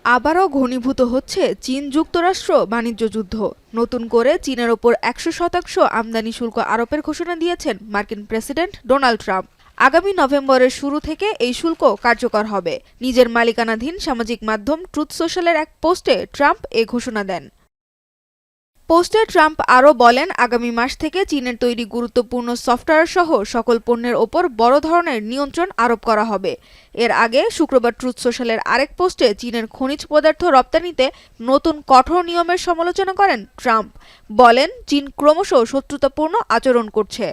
আবারও ঘনীভূত হচ্ছে চীন যুক্তরাষ্ট্র বাণিজ্য যুদ্ধ। নতুন করে চীনের ওপর 100% আমদানি শুল্ক আরোপের ঘোষণা দিয়েছেন মার্কিন প্রেসিডেন্ট ডোনাল্ড ট্রাম্প। আগামী নভেম্বরের শুরু থেকে এই শুল্ক কার্যকর হবে। নিজের মালিকানাধীন সামাজিক মাধ্যম ট্রুথ সোশ্যালের এক পোস্টে ট্রাম্প এ ঘোষণা দেন। পোস্টে ট্রাম্প আরও বলেন, আগামী মাস থেকে চীনের তৈরি গুরুত্বপূর্ণ সফটওয়্যার সহ সকল পণ্যের ওপর বড় ধরনের নিয়ন্ত্রণ আরোপ করা হবে। এর আগে শুক্রবার ট্রুথ সোশ্যালের আরেক পোস্টে চীনের খনিজ পদার্থ রপ্তানিতে নতুন কঠোর নিয়মের সমালোচনা করেন ট্রাম্প। বলেন, চীন ক্রমশ শত্রুতাপূর্ণ আচরণ করছে।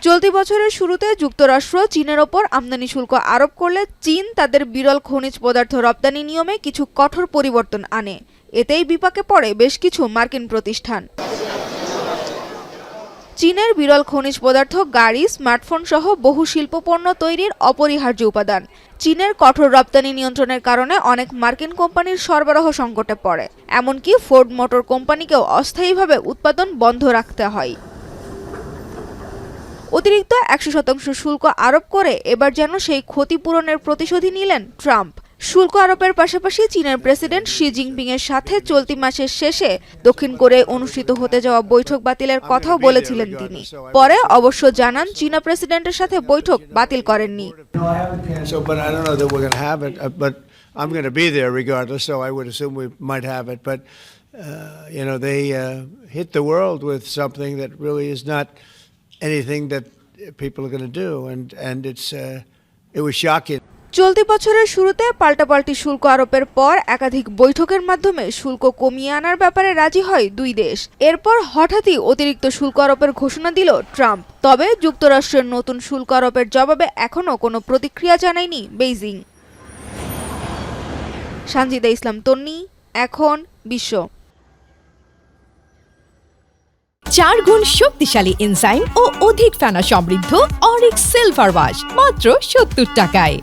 চলতি বছরের শুরুতে যুক্তরাষ্ট্র চীনের ওপর আমদানি শুল্ক আরোপ করলে চীন তাদের বিরল খনিজ পদার্থ রপ্তানি নিয়মে কিছু কঠোর পরিবর্তন আনে। এতেই বিপাকে পড়ে বেশ কিছু মার্কিন প্রতিষ্ঠান। চীনের বিরল খনিজ পদার্থ গাড়ি, স্মার্টফোন সহ বহু শিল্পপণ্য তৈরির অপরিহার্য উপাদান। চীনের কঠোর রপ্তানি নিয়ন্ত্রণের কারণে অনেক মার্কিন কোম্পানির সরবরাহ সংকটে পড়ে। এমনকি ফোর্ড মোটর কোম্পানিকেও অস্থায়ীভাবে উৎপাদন বন্ধ রাখতে হয়। অতিরিক্ত 100% শুল্ক আরোপ করে এবার যেন সেই ক্ষতিপূরণের প্রতিশোধই নিলেন ট্রাম্প। শুল্ক আরোপের পাশাপাশি চীনের প্রেসিডেন্ট শি জিনপিং এর সাথে চলতি মাসের শেষে দক্ষিণ কোরিয়ায় অনুষ্ঠিত হতে যাওয়া বৈঠক বাতিলের কথাও বলেছিলেন তিনি। পরে অবশ্য জানান, চীনা প্রেসিডেন্টের সাথে বৈঠক বাতিল করেননি। I'm going to be there regardless, so I would assume we might have it. But, they hit the world with something that really is not anything that people are going to do. And it was shocking. চলতি বছরের শুরুতে পাল্টাপাল্টি শুল্ক আরোপের পর একাধিক বৈঠকের মাধ্যমে শুল্ক কমিয়ে আনার ব্যাপারে রাজি হয় দুই দেশ। এরপর হঠাৎই অতিরিক্ত শুল্ক আরোপের ঘোষণা দিল ট্রাম্প। তবে যুক্তরাষ্ট্রের নতুন শুল্ক আরোপের জবাবে এখনও কোনো প্রতিক্রিয়া জানায়নি বেইজিং। সানজিদা ইসলাম তন্নি, এখন বিশ্ব। 4 গুণ শক্তিশালী এনজাইম ও অধিক ফেনা সমৃদ্ধ অরিক সিলভার ওয়াশ মাত্র 70 টাকায়।